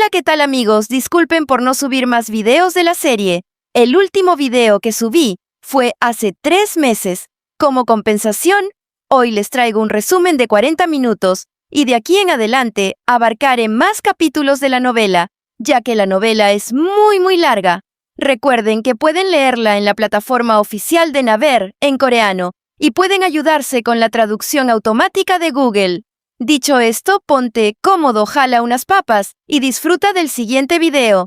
Hola, ¿qué tal amigos? Disculpen por no subir más videos de la serie. El último video que subí fue hace 3 meses. Como compensación, hoy les traigo un resumen de 40 minutos y de aquí en adelante abarcaré más capítulos de la novela, ya que la novela es muy larga. Recuerden que pueden leerla en la plataforma oficial de Naver en coreano y pueden ayudarse con la traducción automática de Google. Dicho esto, ponte cómodo, jala unas papas y disfruta del siguiente video.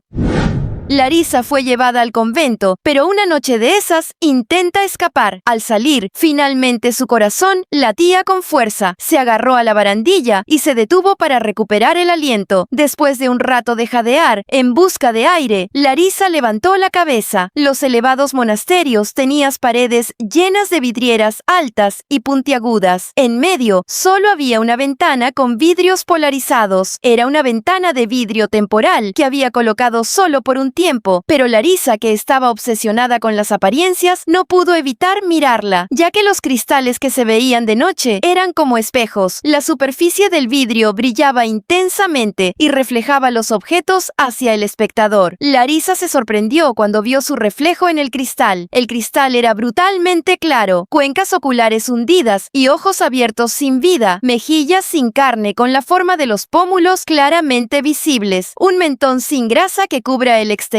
Larisa fue llevada al convento, pero una noche de esas intenta escapar. Al salir, finalmente su corazón latía con fuerza. Se agarró a la barandilla y se detuvo para recuperar el aliento. Después de un rato de jadear, en busca de aire, Larisa levantó la cabeza. Los elevados monasterios tenían paredes llenas de vidrieras altas y puntiagudas. En medio, solo había una ventana con vidrios polarizados. Era una ventana de vidrio temporal que había colocado solo por un tiempo, pero Larisa, que estaba obsesionada con las apariencias, no pudo evitar mirarla, ya que los cristales que se veían de noche eran como espejos. La superficie del vidrio brillaba intensamente y reflejaba los objetos hacia el espectador. Larisa se sorprendió cuando vio su reflejo en el cristal. El cristal era brutalmente claro, cuencas oculares hundidas y ojos abiertos sin vida, mejillas sin carne con la forma de los pómulos claramente visibles, un mentón sin grasa que cubra el exterior,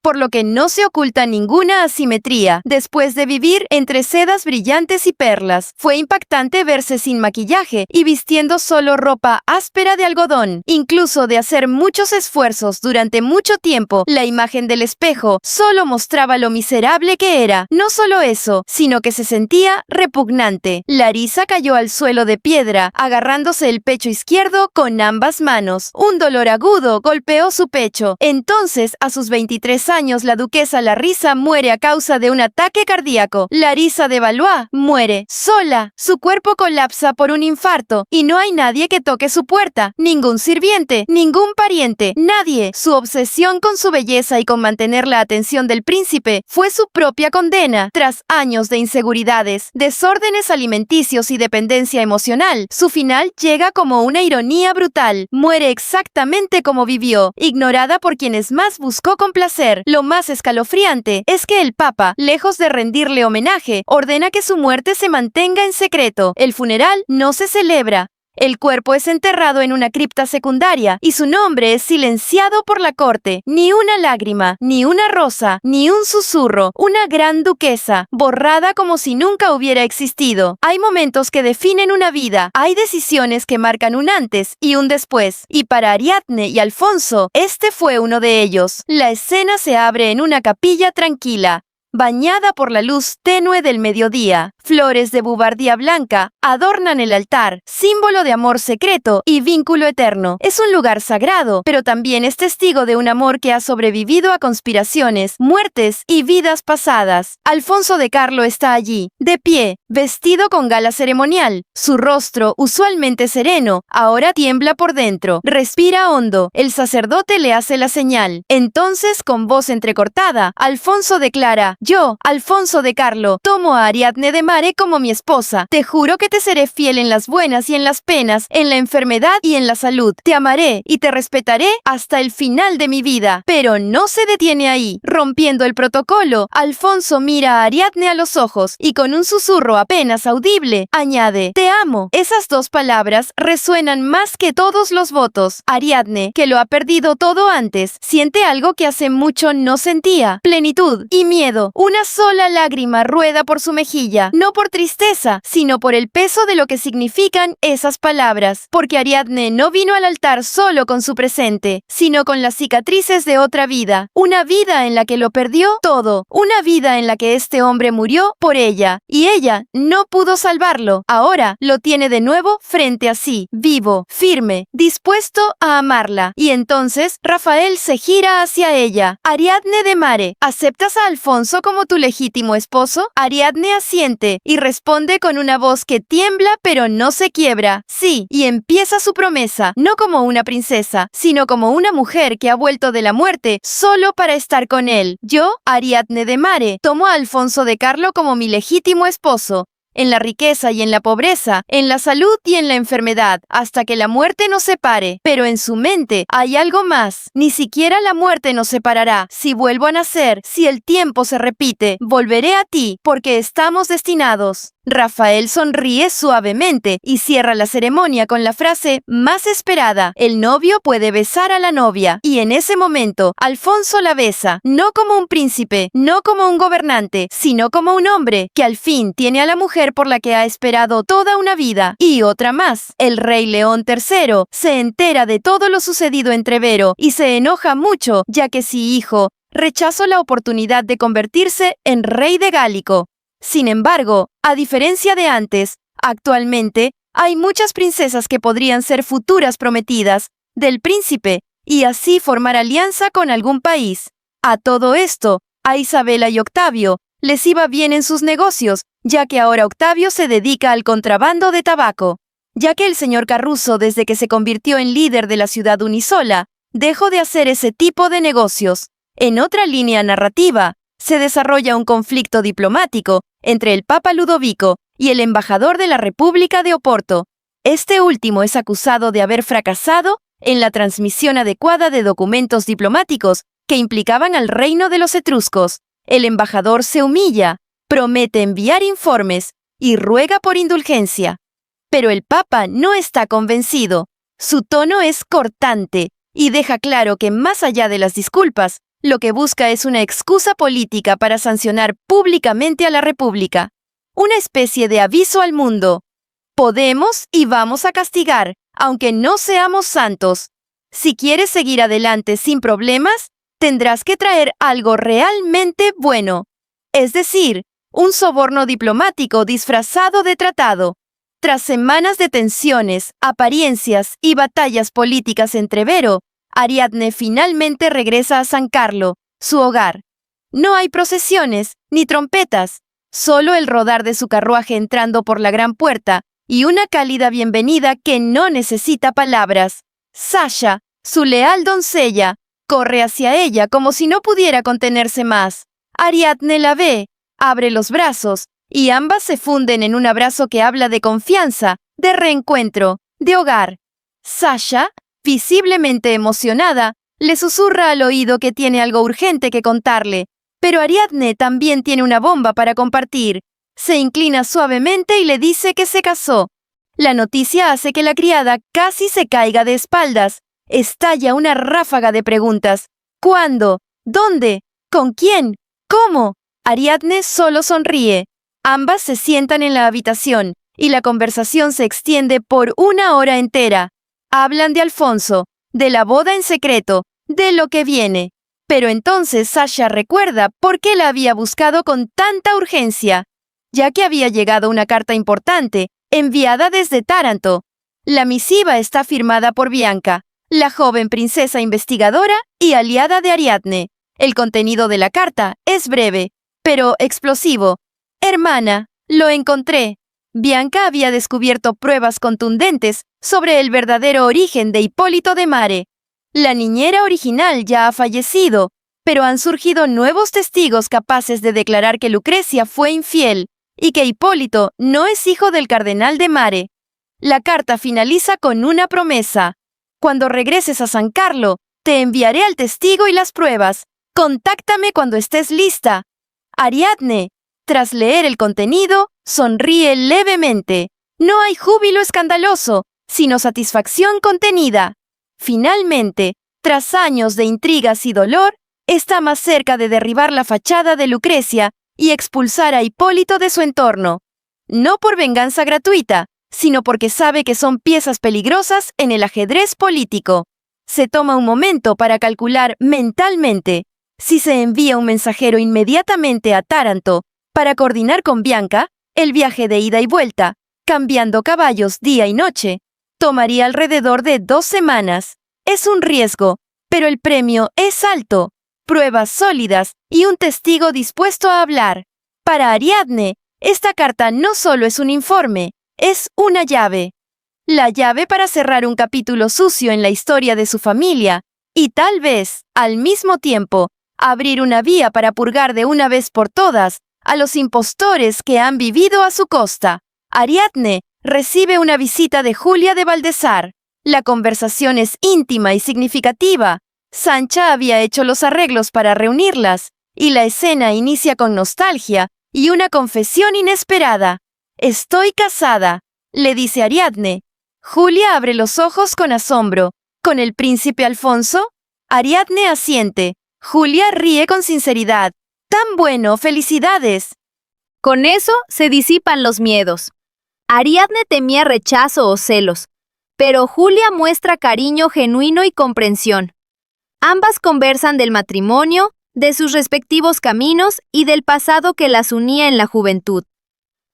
por lo que no se oculta ninguna asimetría. Después de vivir entre sedas brillantes y perlas, fue impactante verse sin maquillaje y vistiendo solo ropa áspera de algodón. Incluso de hacer muchos esfuerzos durante mucho tiempo, la imagen del espejo solo mostraba lo miserable que era. No solo eso, sino que se sentía repugnante. Larisa cayó al suelo de piedra, agarrándose el pecho izquierdo con ambas manos. Un dolor agudo golpeó su pecho. Entonces, a sus 23 años, la duquesa Larisa muere a causa de un ataque cardíaco. Larisa de Valois muere sola. Su cuerpo colapsa por un infarto y no hay nadie que toque su puerta. Ningún sirviente, ningún pariente, nadie. Su obsesión con su belleza y con mantener la atención del príncipe fue su propia condena. Tras años de inseguridades, desórdenes alimenticios y dependencia emocional, su final llega como una ironía brutal. Muere exactamente como vivió, ignorada por quienes más buscó complacer. Lo más escalofriante es que el Papa, lejos de rendirle homenaje, ordena que su muerte se mantenga en secreto. El funeral no se celebra. El cuerpo es enterrado en una cripta secundaria y su nombre es silenciado por la corte. Ni una lágrima, ni una rosa, ni un susurro. Una gran duquesa, borrada como si nunca hubiera existido. Hay momentos que definen una vida. Hay decisiones que marcan un antes y un después. Y para Ariadne y Alfonso, este fue uno de ellos. La escena se abre en una capilla tranquila, bañada por la luz tenue del mediodía. Flores de bubardía blanca adornan el altar, símbolo de amor secreto y vínculo eterno. Es un lugar sagrado, pero también es testigo de un amor que ha sobrevivido a conspiraciones, muertes y vidas pasadas. Alfonso de Carlo está allí, de pie, vestido con gala ceremonial. Su rostro, usualmente sereno, ahora tiembla por dentro. Respira hondo. El sacerdote le hace la señal. Entonces, con voz entrecortada, Alfonso declara: yo, Alfonso de Carlo, tomo a Ariadne de Mare como mi esposa. Te juro que te seré fiel en las buenas y en las penas, en la enfermedad y en la salud. Te amaré y te respetaré hasta el final de mi vida. Pero no se detiene ahí. Rompiendo el protocolo, Alfonso mira a Ariadne a los ojos y con un susurro apenas audible, añade: te amo. Esas dos palabras resuenan más que todos los votos. Ariadne, que lo ha perdido todo antes, siente algo que hace mucho no sentía: plenitud y miedo. Una sola lágrima rueda por su mejilla, no por tristeza, sino por el peso de lo que significan esas palabras. Porque Ariadne no vino al altar solo con su presente, sino con las cicatrices de otra vida. Una vida en la que lo perdió todo. Una vida en la que este hombre murió por ella. Y ella no pudo salvarlo. Ahora lo tiene de nuevo frente a sí, vivo, firme, dispuesto a amarla. Y entonces Rafael se gira hacia ella. Ariadne de Mare, ¿aceptas a Alfonso como tu legítimo esposo? Ariadne asiente y responde con una voz que tiembla pero no se quiebra. Sí, y empieza su promesa, no como una princesa, sino como una mujer que ha vuelto de la muerte solo para estar con él. Yo, Ariadne de Mare, tomo a Alfonso de Carlo como mi legítimo esposo. en la riqueza y en la pobreza, en la salud y en la enfermedad, hasta que la muerte nos separe. Pero en su mente hay algo más. Ni siquiera la muerte nos separará. Si vuelvo a nacer, si el tiempo se repite, volveré a ti, porque estamos destinados. Rafael sonríe suavemente y cierra la ceremonia con la frase más esperada: el novio puede besar a la novia. Y en ese momento, Alfonso la besa, no como un príncipe, no como un gobernante, sino como un hombre que al fin tiene a la mujer por la que ha esperado toda una vida. Y otra más. El rey León III se entera de todo lo sucedido entre Vero y se enoja mucho, ya que su hijo rechazó la oportunidad de convertirse en rey de Gálico. Sin embargo, a diferencia de antes, actualmente hay muchas princesas que podrían ser futuras prometidas del príncipe y así formar alianza con algún país. A todo esto, a Isabela y Octavio les iba bien en sus negocios, ya que ahora Octavio se dedica al contrabando de tabaco. Ya que el señor Caruso, desde que se convirtió en líder de la ciudad unisola, dejó de hacer ese tipo de negocios. En otra línea narrativa, se desarrolla un conflicto diplomático entre el Papa Ludovico y el embajador de la República de Oporto. Este último es acusado de haber fracasado en la transmisión adecuada de documentos diplomáticos que implicaban al reino de los etruscos. El embajador se humilla, promete enviar informes y ruega por indulgencia. Pero el Papa no está convencido. Su tono es cortante y deja claro que más allá de las disculpas, lo que busca es una excusa política para sancionar públicamente a la República. Una especie de aviso al mundo. Podemos y vamos a castigar, aunque no seamos santos. Si quieres seguir adelante sin problemas, tendrás que traer algo realmente bueno. Es decir, un soborno diplomático disfrazado de tratado. Tras semanas de tensiones, apariencias y batallas políticas entre Vero, Ariadne finalmente regresa a San Carlo, su hogar. No hay procesiones ni trompetas, solo el rodar de su carruaje entrando por la gran puerta y una cálida bienvenida que no necesita palabras. Sasha, su leal doncella, corre hacia ella como si no pudiera contenerse más. Ariadne la ve, abre los brazos, y ambas se funden en un abrazo que habla de confianza, de reencuentro, de hogar. Sasha, visiblemente emocionada, le susurra al oído que tiene algo urgente que contarle, pero Ariadne también tiene una bomba para compartir. Se inclina suavemente y le dice que se casó. La noticia hace que la criada casi se caiga de espaldas. Estalla una ráfaga de preguntas. ¿Cuándo? ¿Dónde? ¿Con quién? ¿Cómo? Ariadne solo sonríe. Ambas se sientan en la habitación y la conversación se extiende por una hora entera. Hablan de Alfonso, de la boda en secreto, de lo que viene. Pero entonces Sasha recuerda por qué la había buscado con tanta urgencia, ya que había llegado una carta importante, enviada desde Taranto. La misiva está firmada por Bianca, la joven princesa investigadora y aliada de Ariadne. El contenido de la carta es breve, pero explosivo. Hermana, lo encontré. Bianca había descubierto pruebas contundentes sobre el verdadero origen de Hipólito de Mare. La niñera original ya ha fallecido, pero han surgido nuevos testigos capaces de declarar que Lucrecia fue infiel y que Hipólito no es hijo del cardenal de Mare. La carta finaliza con una promesa. Cuando regreses a San Carlo, te enviaré al testigo y las pruebas. Contáctame cuando estés lista. Ariadne, tras leer el contenido, sonríe levemente. No hay júbilo escandaloso, sino satisfacción contenida. Finalmente, tras años de intrigas y dolor, está más cerca de derribar la fachada de Lucrecia y expulsar a Hipólito de su entorno. No por venganza gratuita, sino porque sabe que son piezas peligrosas en el ajedrez político. Se toma un momento para calcular mentalmente si se envía un mensajero inmediatamente a Taranto para coordinar con Bianca el viaje de ida y vuelta, cambiando caballos día y noche. Tomaría alrededor de 2 semanas. Es un riesgo, pero el premio es alto. Pruebas sólidas y un testigo dispuesto a hablar. Para Ariadne, esta carta no solo es un informe, es una llave. La llave para cerrar un capítulo sucio en la historia de su familia y tal vez, al mismo tiempo, abrir una vía para purgar de una vez por todas a los impostores que han vivido a su costa. Ariadne recibe una visita de Julia de Valdezar. La conversación es íntima y significativa. Sancha había hecho los arreglos para reunirlas, y la escena inicia con nostalgia y una confesión inesperada. «Estoy casada», le dice Ariadne. Julia abre los ojos con asombro. ¿Con el príncipe Alfonso? Ariadne asiente. Julia ríe con sinceridad. «¡Tan bueno! ¡Felicidades!». Con eso se disipan los miedos. Ariadne temía rechazo o celos, pero Julia muestra cariño genuino y comprensión. Ambas conversan del matrimonio, de sus respectivos caminos y del pasado que las unía en la juventud.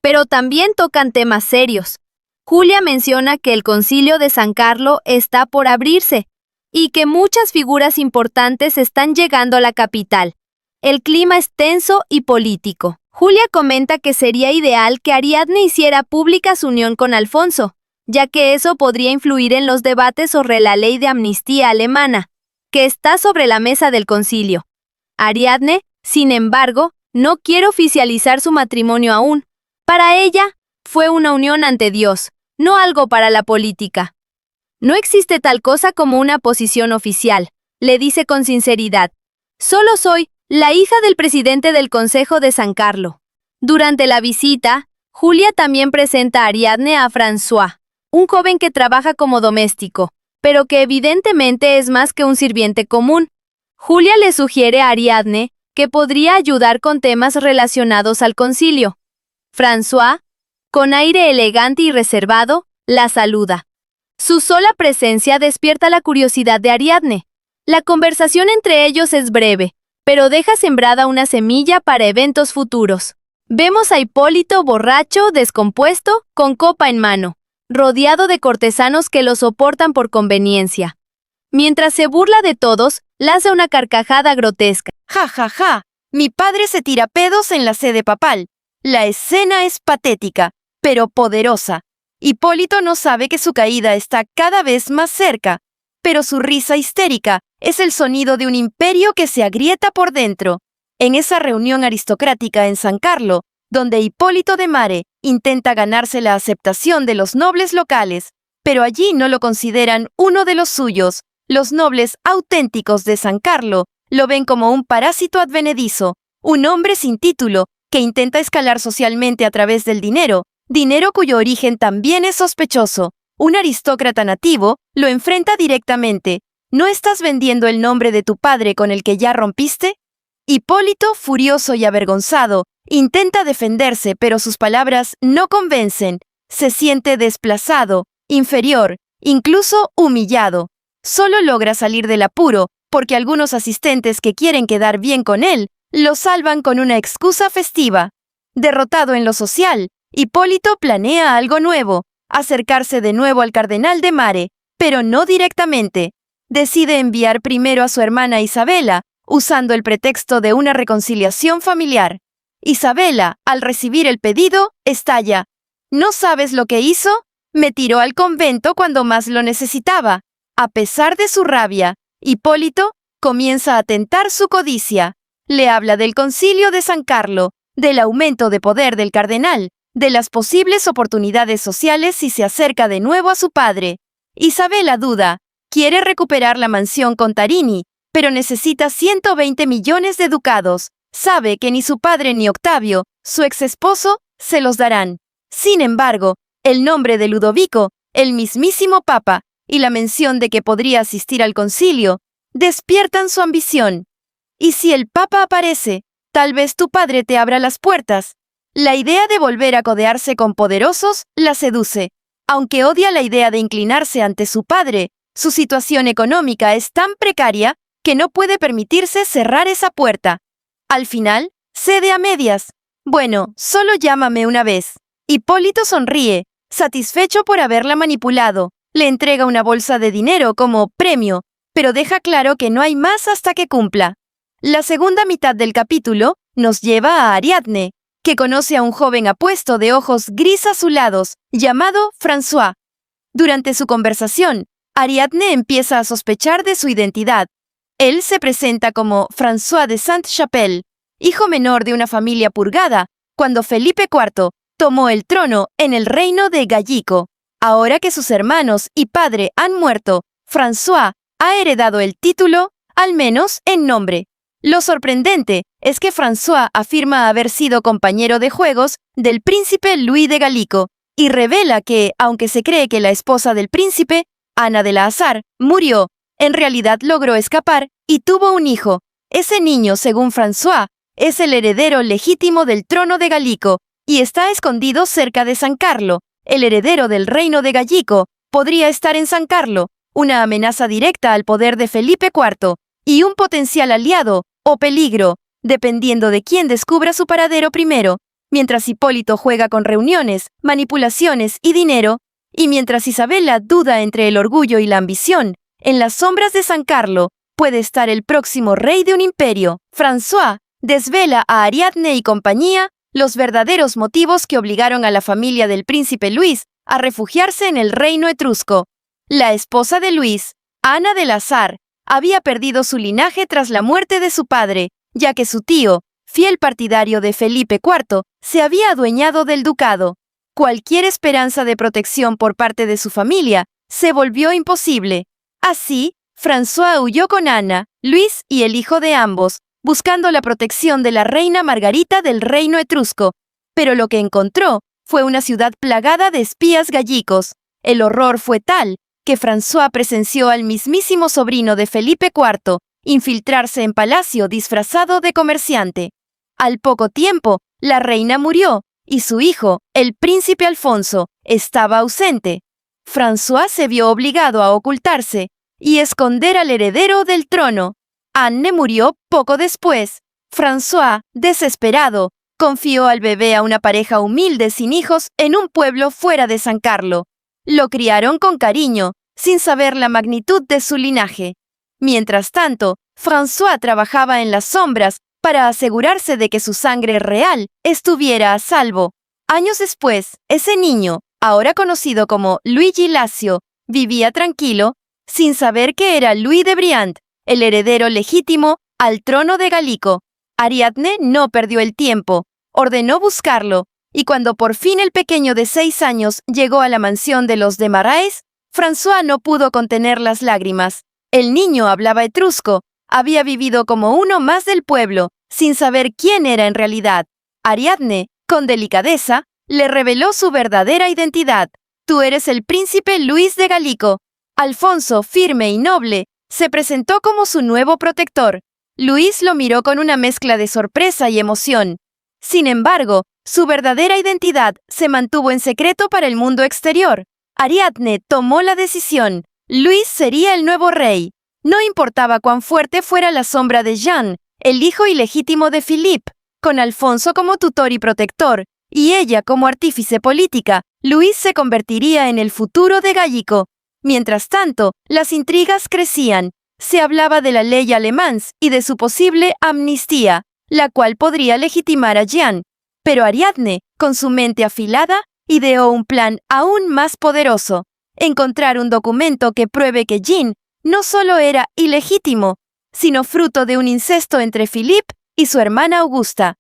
Pero también tocan temas serios. Julia menciona que el Concilio de San Carlo está por abrirse y que muchas figuras importantes están llegando a la capital. El clima es tenso y político. Julia comenta que sería ideal que Ariadne hiciera pública su unión con Alfonso, ya que eso podría influir en los debates sobre la ley de amnistía alemana, que está sobre la mesa del concilio. Ariadne, sin embargo, no quiere oficializar su matrimonio aún. Para ella, fue una unión ante Dios, no algo para la política. No existe tal cosa como una posición oficial, le dice con sinceridad. Solo soy la hija del presidente del Consejo de San Carlo. Durante la visita, Julia también presenta a Ariadne a François, un joven que trabaja como doméstico, pero que evidentemente es más que un sirviente común. Julia le sugiere a Ariadne que podría ayudar con temas relacionados al concilio. François, con aire elegante y reservado, la saluda. Su sola presencia despierta la curiosidad de Ariadne. La conversación entre ellos es breve, pero deja sembrada una semilla para eventos futuros. Vemos a Hipólito borracho, descompuesto, con copa en mano, rodeado de cortesanos que lo soportan por conveniencia. Mientras se burla de todos, lanza una carcajada grotesca. «Ja, ja, ja. Mi padre se tira pedos en la sede papal». La escena es patética, pero poderosa. Hipólito no sabe que su caída está cada vez más cerca, pero su risa histérica es el sonido de un imperio que se agrieta por dentro. En esa reunión aristocrática en San Carlo, donde Hipólito de Mare intenta ganarse la aceptación de los nobles locales, pero allí no lo consideran uno de los suyos, los nobles auténticos de San Carlo lo ven como un parásito advenedizo, un hombre sin título que intenta escalar socialmente a través del dinero cuyo origen también es sospechoso. Un aristócrata nativo lo enfrenta directamente. ¿No estás vendiendo el nombre de tu padre con el que ya rompiste? Hipólito, furioso y avergonzado, intenta defenderse, pero sus palabras no convencen. Se siente desplazado, inferior, incluso humillado. Solo logra salir del apuro porque algunos asistentes que quieren quedar bien con él lo salvan con una excusa festiva. Derrotado en lo social, Hipólito planea algo nuevo, acercarse de nuevo al cardenal de Mare, pero no directamente. Decide enviar primero a su hermana Isabela, usando el pretexto de una reconciliación familiar. Isabela, al recibir el pedido, estalla. ¿No sabes lo que hizo? Me tiró al convento cuando más lo necesitaba. A pesar de su rabia, Hipólito comienza a tentar su codicia. Le habla del concilio de San Carlo, del aumento de poder del cardenal, de las posibles oportunidades sociales si se acerca de nuevo a su padre. Isabela duda. Quiere recuperar la mansión con Tarini, pero necesita 120 millones de ducados. Sabe que ni su padre ni Octavio, su ex esposo, se los darán. Sin embargo, el nombre de Ludovico, el mismísimo Papa, y la mención de que podría asistir al concilio, despiertan su ambición. ¿Y si el Papa aparece? Tal vez tu padre te abra las puertas. La idea de volver a codearse con poderosos la seduce. Aunque odia la idea de inclinarse ante su padre, su situación económica es tan precaria que no puede permitirse cerrar esa puerta. Al final, cede a medias. Bueno, solo llámame una vez. Hipólito sonríe, satisfecho por haberla manipulado. Le entrega una bolsa de dinero como premio, pero deja claro que no hay más hasta que cumpla. La segunda mitad del capítulo nos lleva a Ariadne, que conoce a un joven apuesto de ojos gris azulados, llamado François. Durante su conversación, Ariadne empieza a sospechar de su identidad. Él se presenta como François de Sainte-Chapelle, hijo menor de una familia purgada, cuando Felipe IV tomó el trono en el reino de Gallico. Ahora que sus hermanos y padre han muerto, François ha heredado el título, al menos en nombre. Lo sorprendente es que François afirma haber sido compañero de juegos del príncipe Louis de Gallico y revela que, aunque se cree que la esposa del príncipe, Ana de la Azar, murió, en realidad logró escapar y tuvo un hijo. Ese niño, según François, es el heredero legítimo del trono de Gallico y está escondido cerca de San Carlo. El heredero del reino de Gallico podría estar en San Carlo, una amenaza directa al poder de Felipe IV y un potencial aliado o peligro, dependiendo de quién descubra su paradero primero. Mientras Hipólito juega con reuniones, manipulaciones y dinero, y mientras Isabela duda entre el orgullo y la ambición, en las sombras de San Carlo puede estar el próximo rey de un imperio. François desvela a Ariadne y compañía los verdaderos motivos que obligaron a la familia del príncipe Luis a refugiarse en el reino etrusco. La esposa de Luis, Ana del Azar, había perdido su linaje tras la muerte de su padre, ya que su tío, fiel partidario de Felipe IV, se había adueñado del ducado. Cualquier esperanza de protección por parte de su familia se volvió imposible. Así, François huyó con Ana, Luis y el hijo de ambos, buscando la protección de la reina Margarita del reino etrusco, pero lo que encontró fue una ciudad plagada de espías gallicos. El horror fue tal que François presenció al mismísimo sobrino de Felipe IV infiltrarse en palacio disfrazado de comerciante. Al poco tiempo, la reina murió y su hijo, el príncipe Alfonso, estaba ausente. François se vio obligado a ocultarse y esconder al heredero del trono. Anne murió poco después. François, desesperado, confió al bebé a una pareja humilde sin hijos en un pueblo fuera de San Carlo. Lo criaron con cariño, sin saber la magnitud de su linaje. Mientras tanto, François trabajaba en las sombras para asegurarse de que su sangre real estuviera a salvo. Años después, ese niño, ahora conocido como Luigi Lacio, vivía tranquilo, sin saber que era Louis de Briand, el heredero legítimo al trono de Gallico. Ariadne no perdió el tiempo, ordenó buscarlo, y cuando por fin el pequeño de 6 años llegó a la mansión de los de Marais, François no pudo contener las lágrimas. El niño hablaba etrusco, había vivido como uno más del pueblo, sin saber quién era en realidad. Ariadne, con delicadeza, le reveló su verdadera identidad. Tú eres el príncipe Luis de Gallico. Alfonso, firme y noble, se presentó como su nuevo protector. Luis lo miró con una mezcla de sorpresa y emoción. Sin embargo, su verdadera identidad se mantuvo en secreto para el mundo exterior. Ariadne tomó la decisión. Luis sería el nuevo rey. No importaba cuán fuerte fuera la sombra de Jean, el hijo ilegítimo de Philippe. Con Alfonso como tutor y protector, y ella como artífice política, Luis se convertiría en el futuro de Gallico. Mientras tanto, las intrigas crecían. Se hablaba de la ley Alemans y de su posible amnistía, la cual podría legitimar a Jean. Pero Ariadne, con su mente afilada, ideó un plan aún más poderoso: encontrar un documento que pruebe que Jean no solo era ilegítimo, sino fruto de un incesto entre Philippe y su hermana Augusta.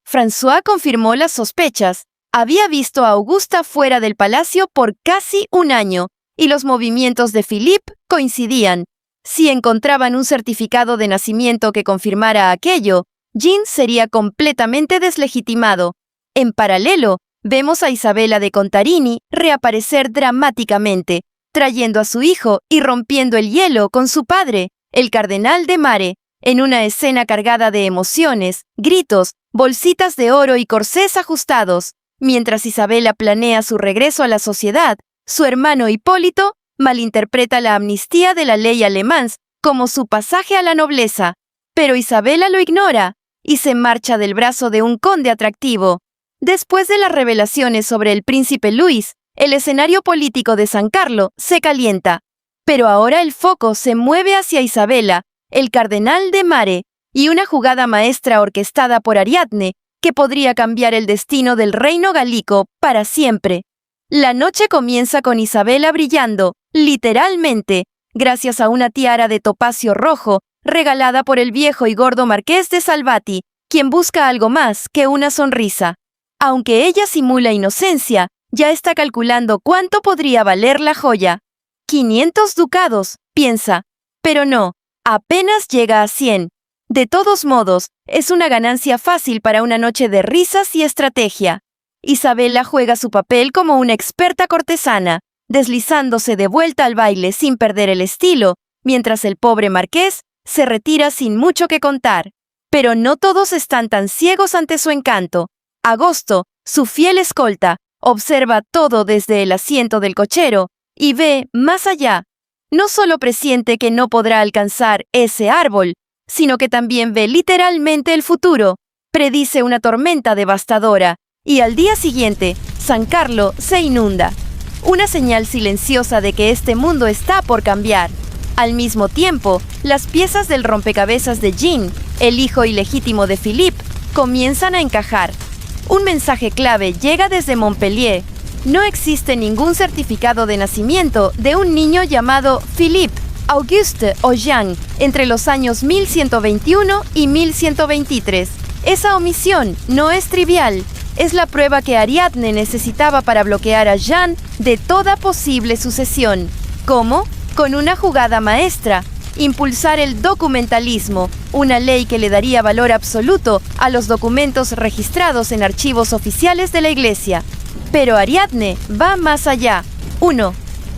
François confirmó las sospechas. Había visto a Augusta fuera del palacio por casi un año, y los movimientos de Philippe coincidían. Si encontraban un certificado de nacimiento que confirmara aquello, Jean sería completamente deslegitimado. En paralelo, vemos a Isabela de Contarini reaparecer dramáticamente, trayendo a su hijo y rompiendo el hielo con su padre, el cardenal de Mare, en una escena cargada de emociones, gritos, bolsitas de oro y corsés ajustados. Mientras Isabela planea su regreso a la sociedad, su hermano Hipólito malinterpreta la amnistía de la ley Alemans como su pasaje a la nobleza, pero Isabela lo ignora y se marcha del brazo de un conde atractivo. Después de las revelaciones sobre el príncipe Luis, el escenario político de San Carlo se calienta. Pero ahora el foco se mueve hacia Isabela, el cardenal de Mare, y una jugada maestra orquestada por Ariadne que podría cambiar el destino del reino gallico para siempre. La noche comienza con Isabela brillando, literalmente, gracias a una tiara de topacio rojo regalada por el viejo y gordo marqués de Salvati, quien busca algo más que una sonrisa. Aunque ella simula inocencia, ya está calculando cuánto podría valer la joya. 500 ducados, piensa. Pero no, apenas llega a 100. De todos modos, es una ganancia fácil para una noche de risas y estrategia. Isabela juega su papel como una experta cortesana, deslizándose de vuelta al baile sin perder el estilo, mientras el pobre marqués se retira sin mucho que contar. Pero no todos están tan ciegos ante su encanto. Agosto, su fiel escolta, observa todo desde el asiento del cochero y ve más allá. No solo presiente que no podrá alcanzar ese árbol, sino que también ve literalmente el futuro. Predice una tormenta devastadora y al día siguiente, San Carlo se inunda. Una señal silenciosa de que este mundo está por cambiar. Al mismo tiempo, las piezas del rompecabezas de Jean, el hijo ilegítimo de Philippe, comienzan a encajar. Un mensaje clave llega desde Montpellier. No existe ningún certificado de nacimiento de un niño llamado Philippe Auguste o Jean entre los años 1121 y 1123. Esa omisión no es trivial. Es la prueba que Ariadne necesitaba para bloquear a Jean de toda posible sucesión. ¿Cómo? Con una jugada maestra. Impulsar el documentalismo, una ley que le daría valor absoluto a los documentos registrados en archivos oficiales de la Iglesia. Pero Ariadne va más allá. 1.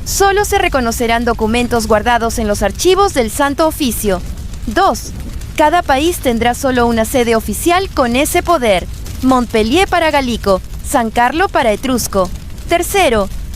Solo se reconocerán documentos guardados en los archivos del Santo Oficio. 2. Cada país tendrá solo una sede oficial con ese poder. Montpellier para Galico, San Carlo para Etrusco. 3.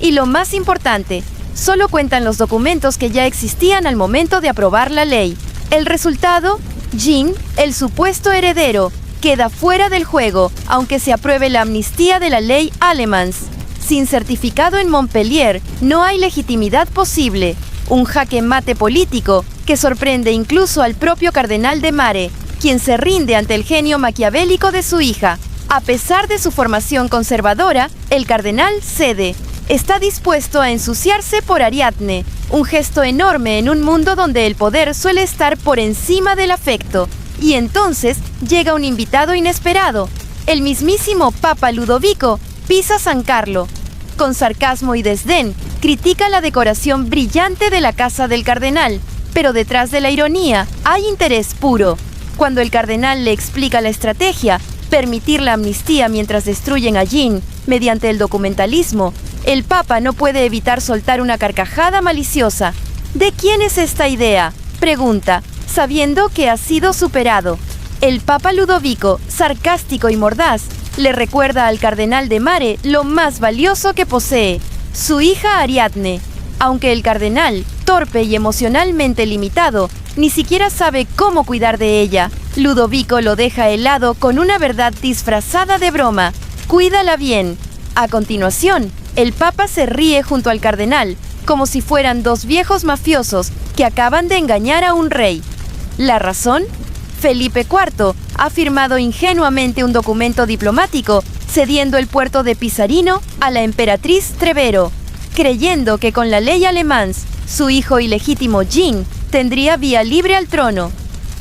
Y lo más importante, solo cuentan los documentos que ya existían al momento de aprobar la ley. El resultado, Jean, el supuesto heredero, queda fuera del juego, aunque se apruebe la amnistía de la ley Alemans. Sin certificado en Montpellier, no hay legitimidad posible. Un jaque mate político que sorprende incluso al propio cardenal de Mare, quien se rinde ante el genio maquiavélico de su hija. A pesar de su formación conservadora, el cardenal cede. Está dispuesto a ensuciarse por Ariadne, un gesto enorme en un mundo donde el poder suele estar por encima del afecto. Y entonces llega un invitado inesperado. El mismísimo Papa Ludovico pisa San Carlo. Con sarcasmo y desdén, critica la decoración brillante de la casa del cardenal, pero detrás de la ironía hay interés puro. Cuando el cardenal le explica la estrategia, permitir la amnistía mientras destruyen a Jean mediante el documentalismo, el Papa no puede evitar soltar una carcajada maliciosa. ¿De quién es esta idea?, pregunta, sabiendo que ha sido superado. El Papa Ludovico, sarcástico y mordaz, le recuerda al cardenal de Mare lo más valioso que posee, su hija Ariadne. Aunque el cardenal, torpe y emocionalmente limitado, ni siquiera sabe cómo cuidar de ella, Ludovico lo deja helado con una verdad disfrazada de broma. Cuídala bien. A continuación, el Papa se ríe junto al cardenal, como si fueran dos viejos mafiosos que acaban de engañar a un rey. ¿La razón? Felipe IV ha firmado ingenuamente un documento diplomático cediendo el puerto de Pisarino a la emperatriz Trevero, creyendo que con la ley Alemans, su hijo ilegítimo Jean tendría vía libre al trono.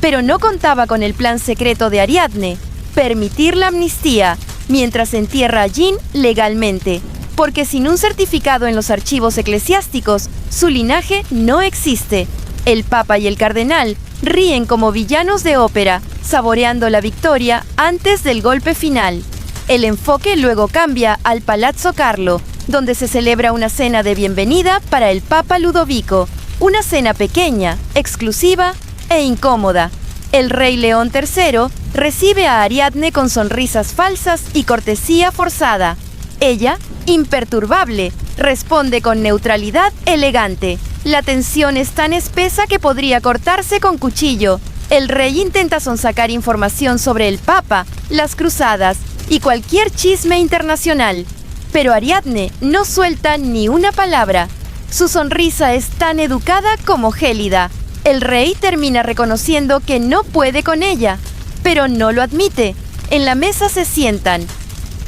Pero no contaba con el plan secreto de Ariadne, permitir la amnistía, mientras entierra a Jean legalmente, porque sin un certificado en los archivos eclesiásticos, su linaje no existe. El Papa y el cardenal ríen como villanos de ópera, saboreando la victoria antes del golpe final. El enfoque luego cambia al Palazzo Carlo, donde se celebra una cena de bienvenida para el Papa Ludovico, una cena pequeña, exclusiva e incómoda. El rey León III recibe a Ariadne con sonrisas falsas y cortesía forzada. Ella, imperturbable, responde con neutralidad elegante. La tensión es tan espesa que podría cortarse con cuchillo. El rey intenta sonsacar información sobre el Papa, las cruzadas y cualquier chisme internacional. Pero Ariadne no suelta ni una palabra. Su sonrisa es tan educada como gélida. El rey termina reconociendo que no puede con ella, pero no lo admite. En la mesa se sientan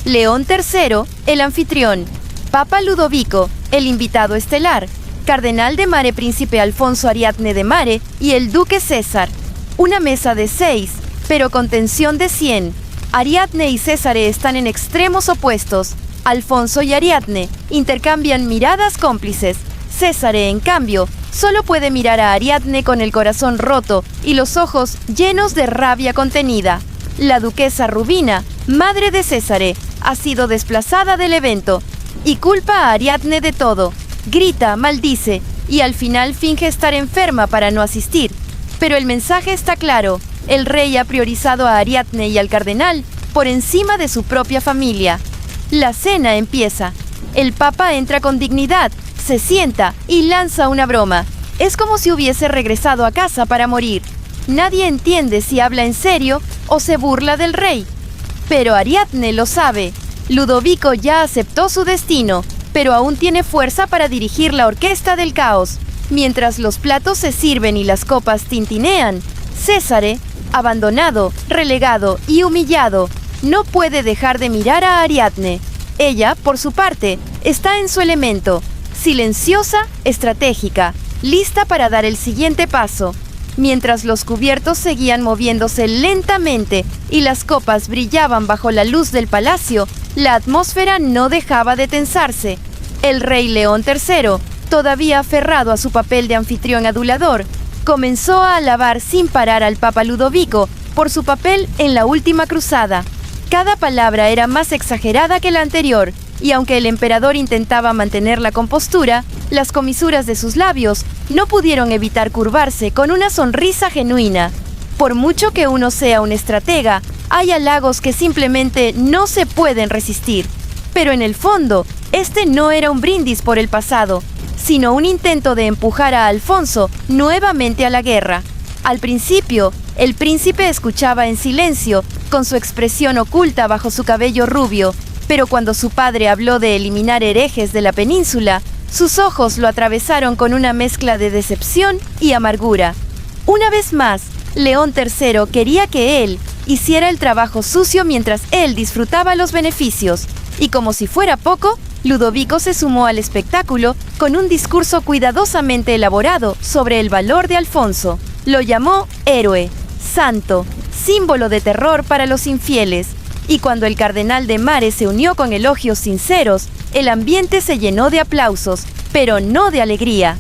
León III, el anfitrión, Papa Ludovico, el invitado estelar, Cardenal de Mare Príncipe Alfonso Ariadne de Mare y el Duque César. Una mesa de 6, pero con tensión de 100. Ariadne y Césare están en extremos opuestos. Alfonso y Ariadne intercambian miradas cómplices. Césare, en cambio, solo puede mirar a Ariadne con el corazón roto y los ojos llenos de rabia contenida. La duquesa Rubina, madre de Césare, ha sido desplazada del evento y culpa a Ariadne de todo. Grita, maldice y al final finge estar enferma para no asistir. Pero el mensaje está claro: el rey ha priorizado a Ariadne y al cardenal por encima de su propia familia. La cena empieza. El papa entra con dignidad, se sienta y lanza una broma. Es como si hubiese regresado a casa para morir. Nadie entiende si habla en serio o se burla del rey. Pero Ariadne lo sabe. Ludovico ya aceptó su destino, pero aún tiene fuerza para dirigir la orquesta del caos. Mientras los platos se sirven y las copas tintinean, Césare, abandonado, relegado y humillado, no puede dejar de mirar a Ariadne. Ella, por su parte, está en su elemento, silenciosa, estratégica, lista para dar el siguiente paso. Mientras los cubiertos seguían moviéndose lentamente y las copas brillaban bajo la luz del palacio, la atmósfera no dejaba de tensarse. El rey León III, todavía aferrado a su papel de anfitrión adulador, comenzó a alabar sin parar al Papa Ludovico por su papel en la última cruzada. Cada palabra era más exagerada que la anterior, y aunque el emperador intentaba mantener la compostura, las comisuras de sus labios no pudieron evitar curvarse con una sonrisa genuina. Por mucho que uno sea un estratega, hay halagos que simplemente no se pueden resistir. Pero en el fondo, este no era un brindis por el pasado, sino un intento de empujar a Alfonso nuevamente a la guerra. Al principio, el príncipe escuchaba en silencio, con su expresión oculta bajo su cabello rubio, pero cuando su padre habló de eliminar herejes de la península, sus ojos lo atravesaron con una mezcla de decepción y amargura. Una vez más, León III quería que él hiciera el trabajo sucio mientras él disfrutaba los beneficios, y como si fuera poco, Ludovico se sumó al espectáculo con un discurso cuidadosamente elaborado sobre el valor de Alfonso. Lo llamó héroe, santo, símbolo de terror para los infieles, y cuando el cardenal de Mare se unió con elogios sinceros, el ambiente se llenó de aplausos, pero no de alegría,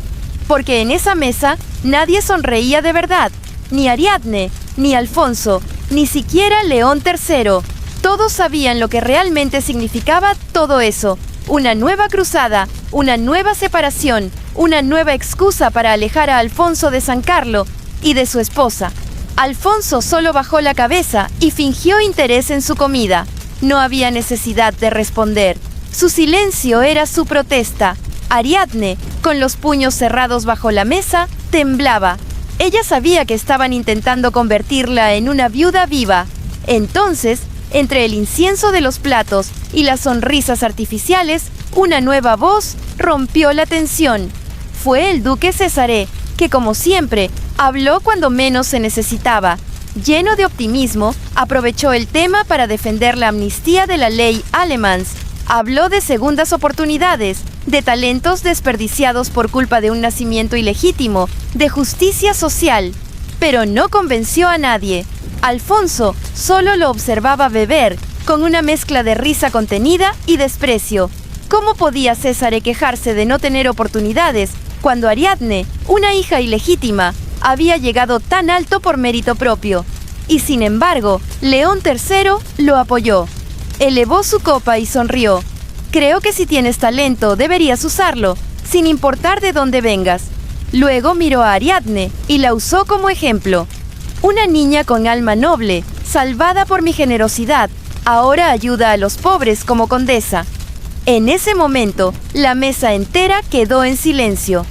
porque en esa mesa nadie sonreía de verdad, ni Ariadne, ni Alfonso, ni siquiera León III. Todos sabían lo que realmente significaba todo eso: una nueva cruzada, una nueva separación, una nueva excusa para alejar a Alfonso de San Carlo y de su esposa. Alfonso solo bajó la cabeza y fingió interés en su comida. No había necesidad de responder. Su silencio era su protesta. Ariadne, con los puños cerrados bajo la mesa, temblaba. Ella sabía que estaban intentando convertirla en una viuda viva. Entonces, entre el incienso de los platos y las sonrisas artificiales, una nueva voz rompió la tensión. Fue el duque Césare, que como siempre, habló cuando menos se necesitaba. Lleno de optimismo, aprovechó el tema para defender la amnistía de la ley Alemans. Habló de segundas oportunidades, de talentos desperdiciados por culpa de un nacimiento ilegítimo, de justicia social, pero no convenció a nadie. Alfonso solo lo observaba beber, con una mezcla de risa contenida y desprecio. ¿Cómo podía Césare quejarse de no tener oportunidades cuando Ariadne, una hija ilegítima, había llegado tan alto por mérito propio? Y sin embargo, León III lo apoyó. Elevó su copa y sonrió. Creo que si tienes talento, deberías usarlo, sin importar de dónde vengas. Luego miró a Ariadne y la usó como ejemplo. Una niña con alma noble, salvada por mi generosidad, ahora ayuda a los pobres como condesa. En ese momento, la mesa entera quedó en silencio.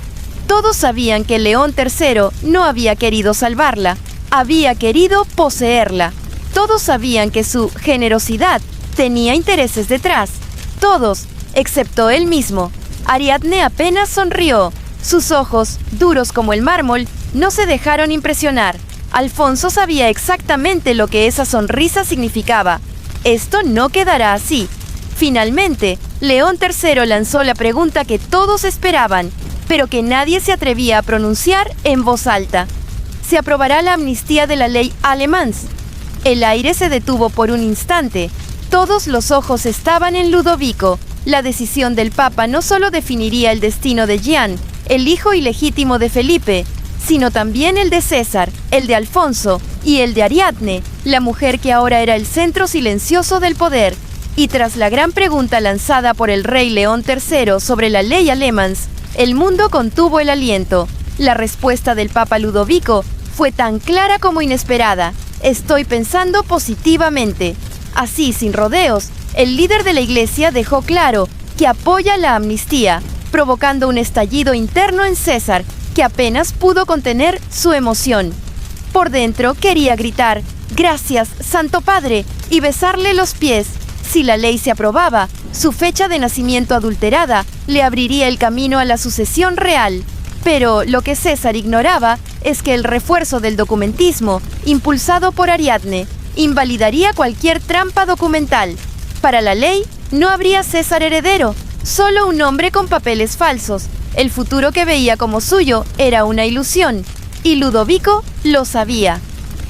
Todos sabían que León III no había querido salvarla, había querido poseerla. Todos sabían que su generosidad tenía intereses detrás. Todos, excepto él mismo. Ariadne apenas sonrió. Sus ojos, duros como el mármol, no se dejaron impresionar. Alfonso sabía exactamente lo que esa sonrisa significaba. Esto no quedará así. Finalmente, León III lanzó la pregunta que todos esperaban, pero que nadie se atrevía a pronunciar en voz alta. ¿Se aprobará la amnistía de la ley Alemans? El aire se detuvo por un instante. Todos los ojos estaban en Ludovico. La decisión del Papa no solo definiría el destino de Gian, el hijo ilegítimo de Felipe, sino también el de César, el de Alfonso y el de Ariadne, la mujer que ahora era el centro silencioso del poder. Y tras la gran pregunta lanzada por el rey León III sobre la ley Alemans, el mundo contuvo el aliento. La respuesta del Papa Ludovico fue tan clara como inesperada: estoy pensando positivamente. Así, sin rodeos, el líder de la Iglesia dejó claro que apoya la amnistía, provocando un estallido interno en César, que apenas pudo contener su emoción. Por dentro quería gritar: «Gracias, Santo Padre», y besarle los pies. Si la ley se aprobaba, su fecha de nacimiento adulterada le abriría el camino a la sucesión real. Pero lo que César ignoraba es que el refuerzo del documentismo, impulsado por Ariadne, invalidaría cualquier trampa documental. Para la ley, no habría César heredero, solo un hombre con papeles falsos. El futuro que veía como suyo era una ilusión, y Ludovico lo sabía.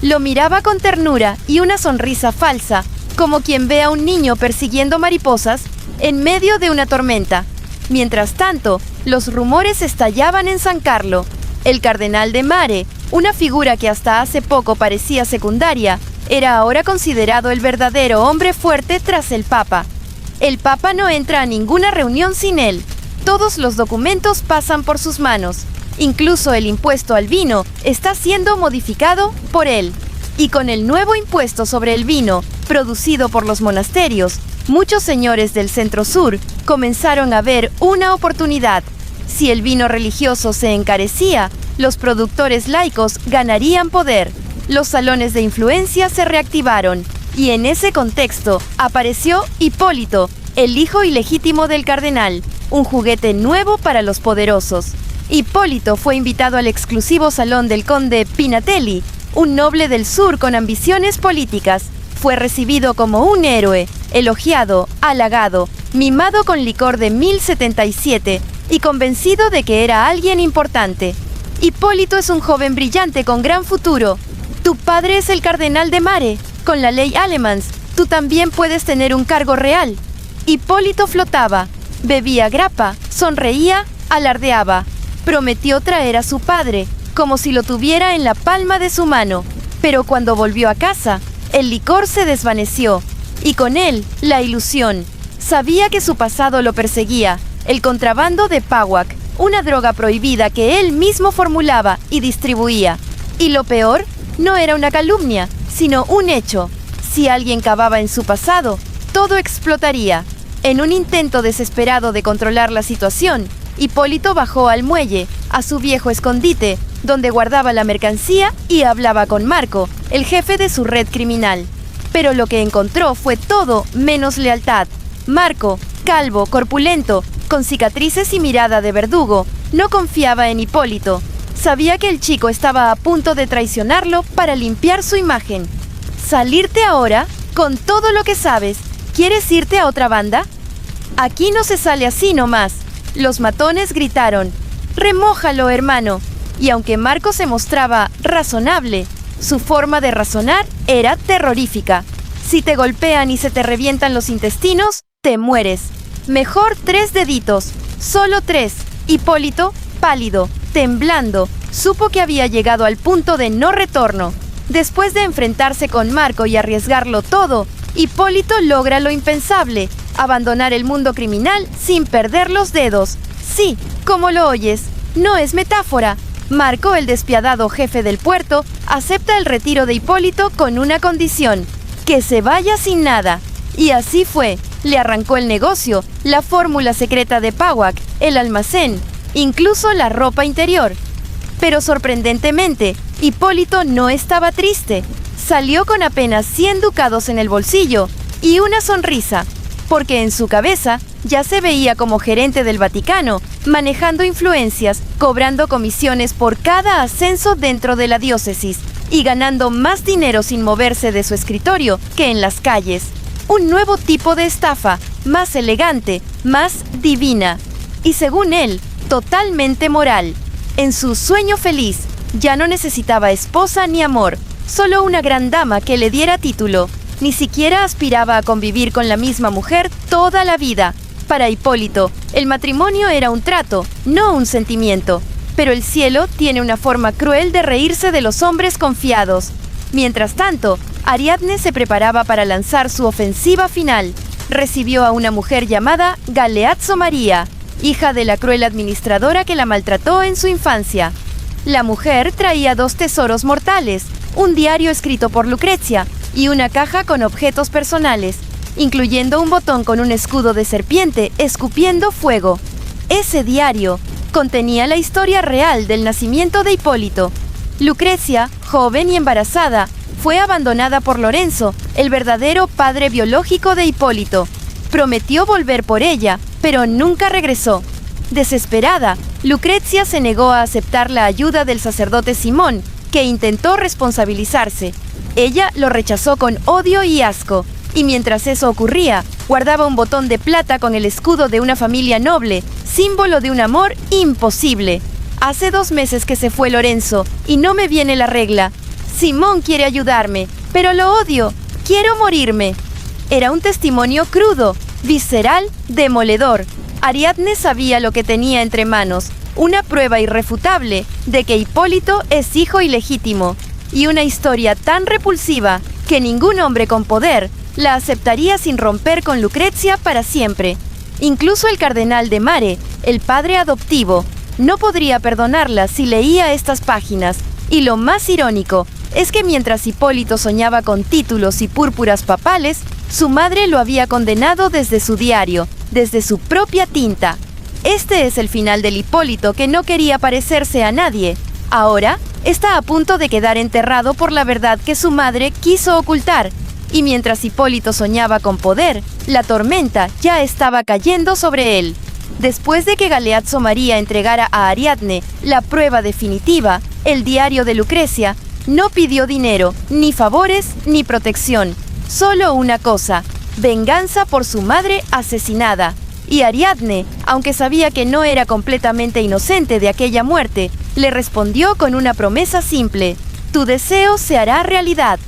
Lo miraba con ternura y una sonrisa falsa, como quien ve a un niño persiguiendo mariposas en medio de una tormenta. Mientras tanto, los rumores estallaban en San Carlo. El cardenal de Mare, una figura que hasta hace poco parecía secundaria, era ahora considerado el verdadero hombre fuerte tras el Papa. El Papa no entra a ninguna reunión sin él. Todos los documentos pasan por sus manos. Incluso el impuesto al vino está siendo modificado por él. Y con el nuevo impuesto sobre el vino, producido por los monasterios, muchos señores del centro-sur comenzaron a ver una oportunidad. Si el vino religioso se encarecía, los productores laicos ganarían poder. Los salones de influencia se reactivaron, y en ese contexto apareció Hipólito, el hijo ilegítimo del cardenal, un juguete nuevo para los poderosos. Hipólito fue invitado al exclusivo salón del conde Pinatelli, un noble del sur con ambiciones políticas. Fue recibido como un héroe, elogiado, halagado, mimado con licor de 1077 y convencido de que era alguien importante. Hipólito es un joven brillante con gran futuro. Tu padre es el cardenal de Mare. Con la ley Alemans, tú también puedes tener un cargo real. Hipólito flotaba, bebía grappa, sonreía, alardeaba. Prometió traer a su padre, como si lo tuviera en la palma de su mano. Pero cuando volvió a casa, el licor se desvaneció, y con él, la ilusión. Sabía que su pasado lo perseguía, el contrabando de Pahuac, una droga prohibida que él mismo formulaba y distribuía. Y lo peor, no era una calumnia, sino un hecho. Si alguien cavaba en su pasado, todo explotaría. En un intento desesperado de controlar la situación, Hipólito bajó al muelle, a su viejo escondite, donde guardaba la mercancía y hablaba con Marco, el jefe de su red criminal. Pero lo que encontró fue todo menos lealtad. Marco, calvo, corpulento, con cicatrices y mirada de verdugo, no confiaba en Hipólito. Sabía que el chico estaba a punto de traicionarlo para limpiar su imagen. ¿Salirte ahora? Con todo lo que sabes, ¿quieres irte a otra banda? Aquí no se sale así nomás. Los matones gritaron: «Remójalo, hermano». Y aunque Marco se mostraba razonable, su forma de razonar era terrorífica. Si te golpean y se te revientan los intestinos, te mueres. Mejor 3 deditos, solo 3. Hipólito, pálido, temblando, supo que había llegado al punto de no retorno. Después de enfrentarse con Marco y arriesgarlo todo, Hipólito logra lo impensable: abandonar el mundo criminal sin perder los dedos. Sí, como lo oyes, no es metáfora. Marco, el despiadado jefe del puerto, acepta el retiro de Hipólito con una condición: que se vaya sin nada. Y así fue. Le arrancó el negocio, la fórmula secreta de Pahuac, el almacén, incluso la ropa interior. Pero sorprendentemente, Hipólito no estaba triste. Salió con apenas 100 ducados en el bolsillo y una sonrisa, porque en su cabeza ya se veía como gerente del Vaticano, manejando influencias, cobrando comisiones por cada ascenso dentro de la diócesis y ganando más dinero sin moverse de su escritorio que en las calles. Un nuevo tipo de estafa, más elegante, más divina. Y según él, totalmente moral. En su sueño feliz, ya no necesitaba esposa ni amor, solo una gran dama que le diera título. Ni siquiera aspiraba a convivir con la misma mujer toda la vida. Para Hipólito, el matrimonio era un trato, no un sentimiento. Pero el cielo tiene una forma cruel de reírse de los hombres confiados. Mientras tanto, Ariadne se preparaba para lanzar su ofensiva final. Recibió a una mujer llamada Galeazzo María, hija de la cruel administradora que la maltrató en su infancia. La mujer traía 2 tesoros mortales, un diario escrito por Lucrecia y una caja con objetos personales, incluyendo un botón con un escudo de serpiente escupiendo fuego. Ese diario contenía la historia real del nacimiento de Hipólito. Lucrecia, joven y embarazada, fue abandonada por Lorenzo, el verdadero padre biológico de Hipólito. Prometió volver por ella, pero nunca regresó. Desesperada, Lucrecia se negó a aceptar la ayuda del sacerdote Simón, que intentó responsabilizarse. Ella lo rechazó con odio y asco, y mientras eso ocurría, guardaba un botón de plata con el escudo de una familia noble, símbolo de un amor imposible. Hace 2 meses que se fue Lorenzo, y no me viene la regla. Simón quiere ayudarme, pero lo odio. Quiero morirme. Era un testimonio crudo, visceral, demoledor. Ariadne sabía lo que tenía entre manos, una prueba irrefutable de que Hipólito es hijo ilegítimo, y una historia tan repulsiva que ningún hombre con poder la aceptaría sin romper con Lucrecia para siempre. Incluso el cardenal de Mare, el padre adoptivo, no podría perdonarla si leía estas páginas. Y lo más irónico es que mientras Hipólito soñaba con títulos y púrpuras papales, su madre lo había condenado desde su diario, desde su propia tinta. Este es el final del Hipólito que no quería parecerse a nadie. Ahora está a punto de quedar enterrado por la verdad que su madre quiso ocultar. Y mientras Hipólito soñaba con poder, la tormenta ya estaba cayendo sobre él. Después de que Galeazzo María entregara a Ariadne la prueba definitiva, el diario de Lucrecia, no pidió dinero, ni favores, ni protección. Solo una cosa: venganza por su madre asesinada. Y Ariadne, aunque sabía que no era completamente inocente de aquella muerte, le respondió con una promesa simple: tu deseo se hará realidad.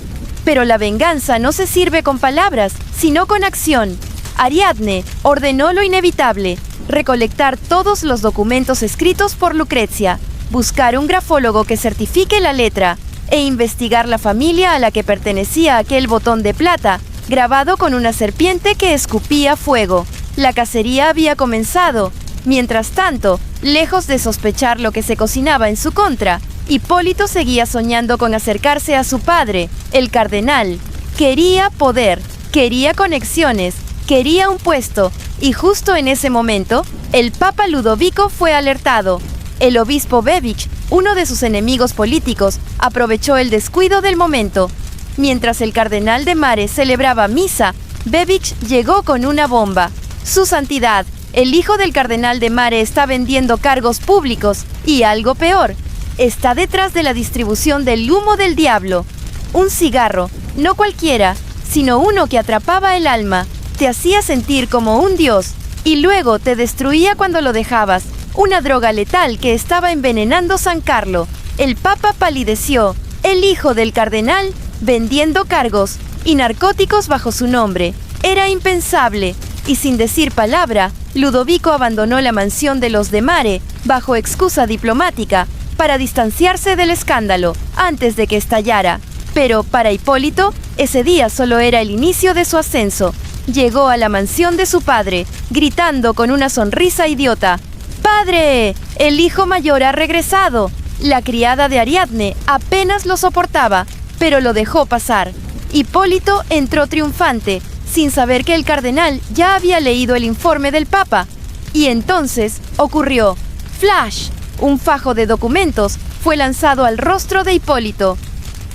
Pero la venganza no se sirve con palabras, sino con acción. Ariadne ordenó lo inevitable: recolectar todos los documentos escritos por Lucrecia, buscar un grafólogo que certifique la letra e investigar la familia a la que pertenecía aquel botón de plata, grabado con una serpiente que escupía fuego. La cacería había comenzado. Mientras tanto, lejos de sospechar lo que se cocinaba en su contra, Hipólito seguía soñando con acercarse a su padre, el cardenal. Quería poder, quería conexiones, quería un puesto, y justo en ese momento, el Papa Ludovico fue alertado. El obispo Bebich, uno de sus enemigos políticos, aprovechó el descuido del momento. Mientras el cardenal de Mare celebraba misa, Bebich llegó con una bomba. Su santidad, el hijo del cardenal de Mare está vendiendo cargos públicos y, algo peor, está detrás de la distribución del humo del diablo. Un cigarro, no cualquiera, sino uno que atrapaba el alma, te hacía sentir como un dios y luego te destruía cuando lo dejabas. Una droga letal que estaba envenenando San Carlo. El Papa palideció. El hijo del cardenal vendiendo cargos y narcóticos bajo su nombre. Era impensable. Y sin decir palabra, Ludovico abandonó la mansión de los de Mare bajo excusa diplomática para distanciarse del escándalo antes de que estallara. Pero para Hipólito, ese día solo era el inicio de su ascenso. Llegó a la mansión de su padre, gritando con una sonrisa idiota: ¡Padre! ¡El hijo mayor ha regresado! La criada de Ariadne apenas lo soportaba, pero lo dejó pasar. Hipólito entró triunfante, sin saber que el cardenal ya había leído el informe del Papa. Y entonces ocurrió. ¡Flash! Un fajo de documentos fue lanzado al rostro de Hipólito.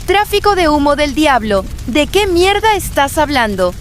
Tráfico de humo del diablo. ¿De qué mierda estás hablando?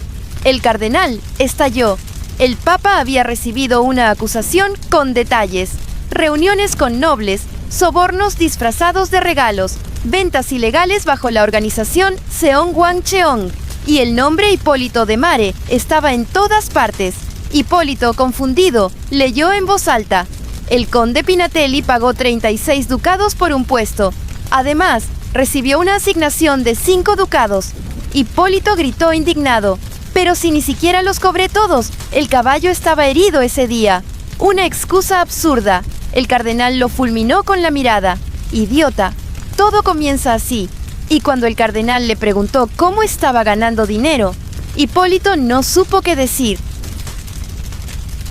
El cardenal estalló. El Papa había recibido una acusación con detalles. Reuniones con nobles, sobornos disfrazados de regalos, ventas ilegales bajo la organización Seong Wang Cheong. Y el nombre Hipólito de Mare estaba en todas partes. Hipólito, confundido, leyó en voz alta: el conde Pinatelli pagó 36 ducados por un puesto. Además, recibió una asignación de 5 ducados. Hipólito gritó indignado: «Pero si ni siquiera los cobré todos, el caballo estaba herido ese día». Una excusa absurda. El cardenal lo fulminó con la mirada. «Idiota, todo comienza así». Y cuando el cardenal le preguntó cómo estaba ganando dinero, Hipólito no supo qué decir.